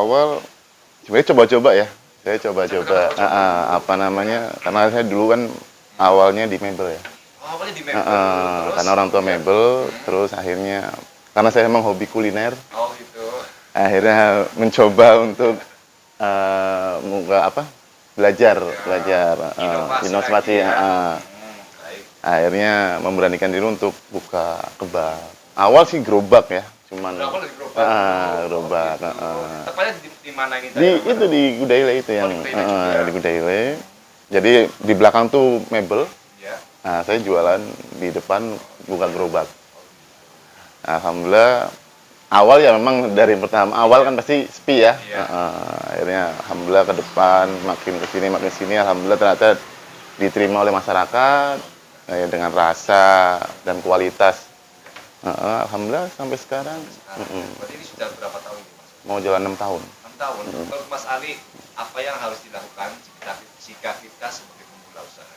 awal sebenarnya coba-coba ya. Saya coba-coba, apa namanya, karena saya dulu kan awalnya di mebel ya. Oh, awalnya di mebel, terus? Karena orang tua mebel, terus akhirnya, karena saya emang hobi kuliner, Oh gitu. akhirnya mencoba untuk belajar inovasi. Baik. Akhirnya memberanikan diri untuk buka kebab. Awal sih gerobak ya, cuman Awal dari gerobak. gerobak. Tepatnya di mana ini? Di Gudaile itu yang di Gudaile. Jadi di belakang tuh mebel. Ya. Nah, saya jualan di depan buka gerobak. Alhamdulillah awal ya memang dari pertama awal kan pasti sepi ya. Iya. Akhirnya alhamdulillah ke depan makin ke sini alhamdulillah ternyata diterima oleh masyarakat ya, dengan rasa dan kualitas. Alhamdulillah sampai sekarang. Berarti ini sudah berapa tahun ini, Mas? Mau jalan 6 tahun. 6 tahun. Menurut Mas Ali, apa yang harus dilakukan jika kita sebagai pemula usaha?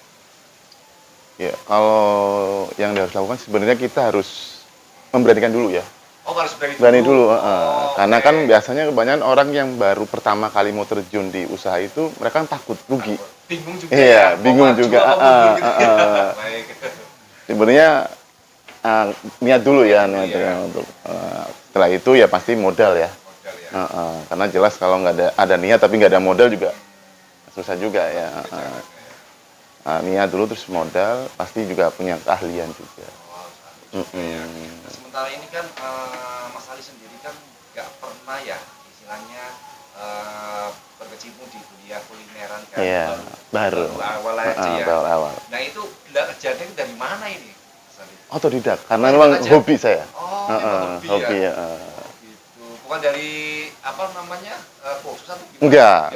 Ya, kalau yang harus dilakukan sebenarnya kita harus memberanikan dulu ya. Oh, harus Berani dulu. Karena oke. kan biasanya kebanyakan orang yang baru pertama kali mau terjun di usaha itu mereka kan takut rugi. Bingung juga Iya, ya. bingung Mau juga. maju apa mundur gitu ya. Baik. Sebenarnya niat dulu ya, niat Iya. ya untuk setelah itu ya pasti modal ya. Modal ya. Karena jelas kalau nggak ada niat tapi nggak ada modal juga susah juga ya. Niat dulu terus modal pasti juga punya keahlian juga. Nah, sementara ini kan Mas Ali sendiri kan nggak pernah ya istilahnya berkecimpung di dunia kulineran kan. Iya, baru. Awal aja ya. Awal. Nah itu kejadian dari mana ini, Mas Ali? Otodidak, karena memang hobi saya. Oh, memang Hobi ya. Gitu. Bukan dari apa namanya kursus atau gimana?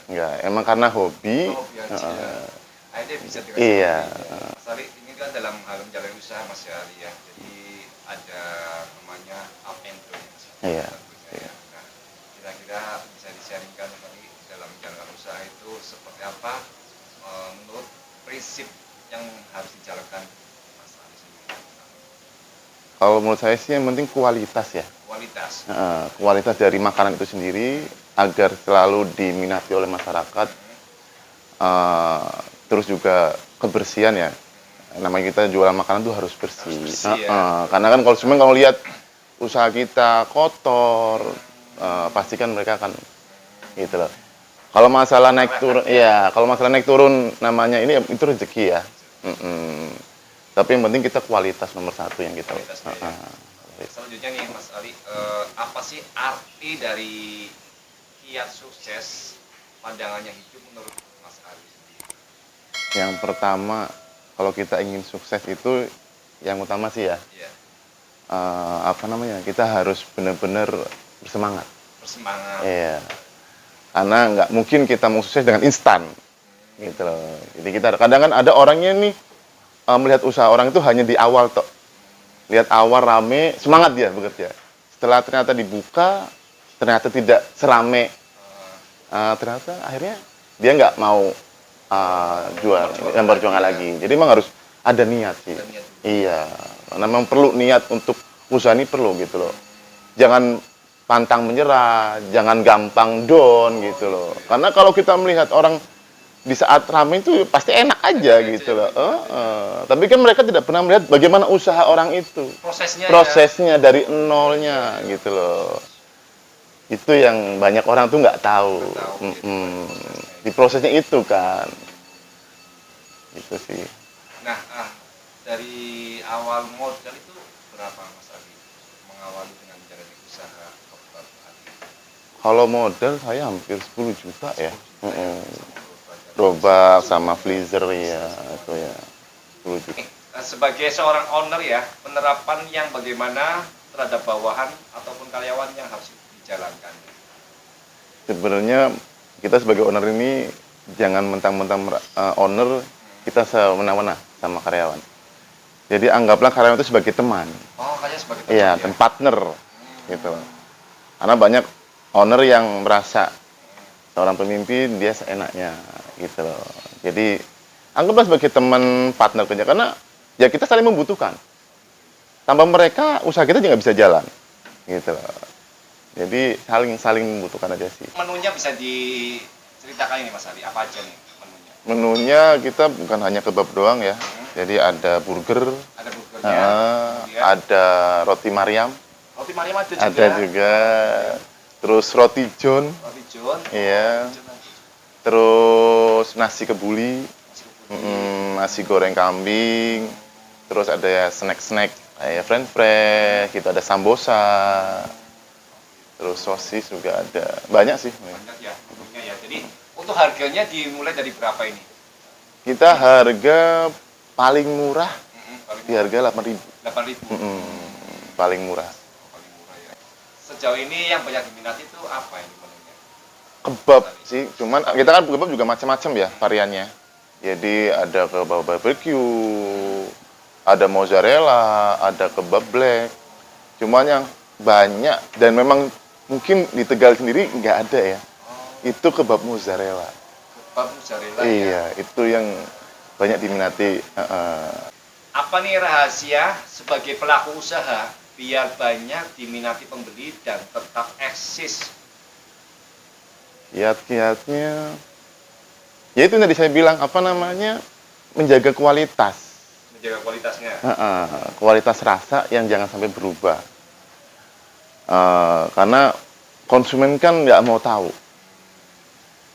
Enggak. Emang karena hobi. Hobi aja. Akhirnya bisa dikasih. Iya. Mas Ali ini kan dalam hal menjalani usaha Mas Ali ya. Jadi ada namanya up and down ya, Mas. Iya. Tentunya ya. Nah, kira-kira bisa di-sharingkan tadi dalam menjalankan usaha itu seperti apa menurut prinsip yang harus dijalankan Mas Ali sendiri? Kalau menurut saya sih yang penting kualitas ya. Kualitas. Kualitas dari makanan itu sendiri agar selalu diminati oleh masyarakat. Terus juga kebersihan ya. Namanya kita jualan makanan tuh harus bersih. Karena kan kalau lihat usaha kita kotor, pastikan mereka akan gitu loh. Kalau masalah naik turun, ya kalau masalah naik turun namanya ini itu rezeki ya. Tapi yang penting kita kualitas nomor satu yang kita. Selanjutnya nih Mas Ali, apa sih arti dari kiat sukses pandangannya hidup menurut Mas Ali sendiri? Yang pertama, kalau kita ingin sukses itu yang utama sih ya. Iya. Kita harus benar-benar bersemangat. Bersemangat. Iya. Karena nggak mungkin kita mau sukses dengan instan. Gitu loh. Jadi kita kadang kan ada orangnya nih melihat usaha orang itu hanya di awal toh. Lihat awal rame, semangat dia bekerja. Setelah ternyata dibuka, ternyata tidak serame. Ternyata akhirnya dia nggak mau berjuang lagi. Jadi memang harus ada niat sih. Iya. Karena memang perlu niat untuk usaha ini perlu gitu loh. Jangan pantang menyerah, jangan gampang down gitu loh. Karena kalau kita melihat orang di saat ramai itu pasti enak aja gitu loh. Tapi kan mereka tidak pernah melihat bagaimana usaha orang itu. Prosesnya dari nolnya gitu loh. Itu yang banyak orang tuh nggak tahu. Di prosesnya itu kan. Itu sih. Nah, dari awal modal itu berapa Mas Ali mengawali dengan menjalani usaha kebab Ali? Kalau modal saya hampir 10 juta ya. Gerobak sama freezer ya, itu ya 10 juta. Sebagai seorang owner ya, penerapan yang bagaimana terhadap bawahan ataupun karyawan yang harus dijalankan? Sebenarnya kita sebagai owner ini jangan mentang-mentang owner kita semena-mena sama karyawan. Jadi anggaplah karyawan itu sebagai teman. Oh, kayak sebagai teman. Iya, dan partner gitu. Karena banyak owner yang merasa seorang pemimpin dia seenaknya gitu loh. Jadi anggaplah sebagai teman partner kerja karena ya kita saling membutuhkan. Tanpa mereka usaha kita juga bisa jalan gitu loh. Jadi saling membutuhkan aja sih. Menunya bisa diceritakan ini Mas Ali, apa aja nih menunya? Menunya kita bukan hanya kebab doang ya. Jadi ada burger, Ada burgernya, kemudian ada roti Mariam, roti Mariam ada juga. ada juga. Terus roti John, Roti John. iya. Roti John ada. Terus nasi kebuli, Nasi kebuli. nasi goreng kambing. Terus ada ya snack-snack kayak french, gitu, ada sambosa. Terus sosis juga ada. Banyak sih. Banyak ya menunya ya. Jadi untuk harganya dimulai dari berapa ini? Kita harga paling murah Paling di harga 8.000. 8.000. Paling murah. Paling murah ya. Sejauh ini yang banyak diminati itu apa ini menunya? Kebab sih, cuman kita kan kebab juga macam-macam ya variannya. Jadi ada kebab barbecue, ada mozzarella, ada kebab black. Cuman yang banyak dan memang mungkin di Tegal sendiri nggak ada ya. Itu kebab mozzarella. Kebab mozzarella ya. Iya, itu yang banyak diminati. Apa nih rahasia sebagai pelaku usaha biar banyak diminati pembeli dan tetap eksis? Kiat-kiatnya, ya itu yang tadi saya bilang, apa namanya, menjaga kualitas. Menjaga kualitasnya. Kualitas rasa yang jangan sampai berubah. Karena konsumen kan nggak mau tahu.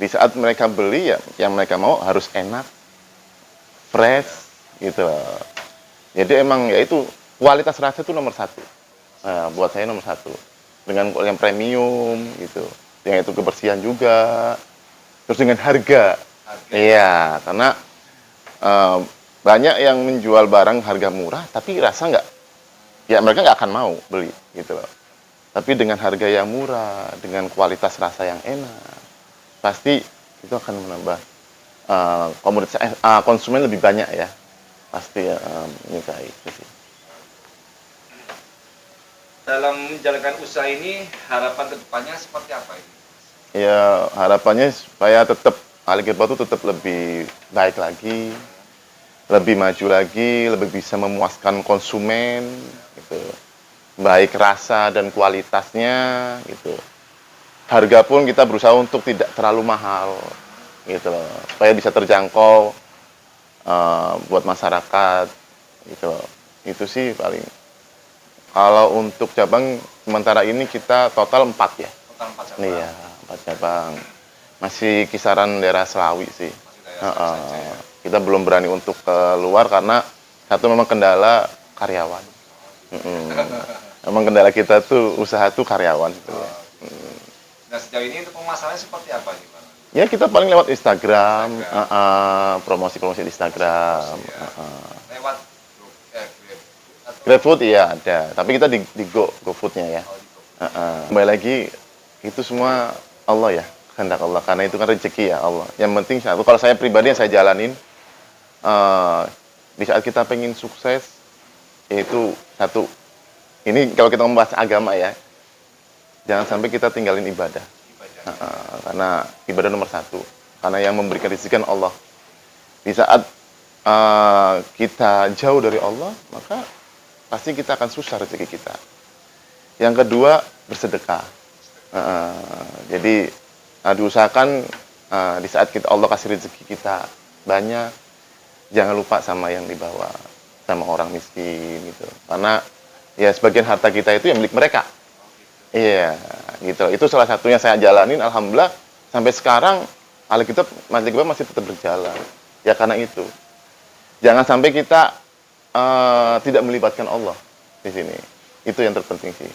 Di saat mereka beli ya, yang mereka mau harus enak, fresh, gitu. Jadi emang ya itu kualitas rasa itu nomor satu. Buat saya nomor satu. Dengan yang premium, gitu. Yang itu kebersihan juga. Terus dengan harga. Iya, karena banyak yang menjual barang harga murah, tapi rasa nggak, ya mereka nggak akan mau beli, gitu loh. Tapi dengan harga yang murah, dengan kualitas rasa yang enak, pasti itu akan menambah konsumen lebih banyak ya, pasti menyukai itu sih. Dalam menjalankan usaha ini harapan kedepannya seperti apa ini? Ya harapannya supaya tetap Alibaba itu tetap lebih baik lagi, lebih maju lagi, lebih bisa memuaskan konsumen, gitu. Baik rasa dan kualitasnya, gitu. Harga pun kita berusaha untuk tidak terlalu mahal, gitu loh, supaya bisa terjangkau buat masyarakat, gitu loh. Itu sih paling. Kalau untuk cabang sementara ini kita total 4 ya. Total 4 cabang. Iya, 4 cabang. Masih kisaran daerah Selawi sih. Kita belum berani untuk keluar karena satu memang kendala karyawan. Memang kendala kita tuh usaha tuh karyawan gitu ya. Nah sejauh ini untuk pemasarannya seperti apa nih Pak? Ya kita paling lewat Instagram, promosi-promosi di Instagram. Lewat GrabFood iya ada, tapi kita di GoFood-nya ya. Kembali lagi itu semua Allah ya, kehendak Allah, karena itu kan rezeki ya Allah. Yang penting satu, kalau saya pribadi yang saya jalanin, di saat kita pengen sukses, yaitu satu, ini kalau kita membahas agama ya, jangan sampai kita tinggalin ibadah. Karena ibadah nomor satu, karena yang memberikan rezeki kan Allah. Di saat kita jauh dari Allah, maka pasti kita akan susah rezeki kita. Yang kedua, bersedekah. Jadi diusahakan di saat Allah kasih rezeki kita banyak, jangan lupa sama yang dibawa, sama orang miskin gitu. Karena ya sebagian harta kita itu yang milik mereka. Iya, gitu. Itu salah satunya saya jalanin, alhamdulillah sampai sekarang Alkitab masih tetap berjalan. Ya karena itu. Jangan sampai kita tidak melibatkan Allah di sini. Itu yang terpenting sih.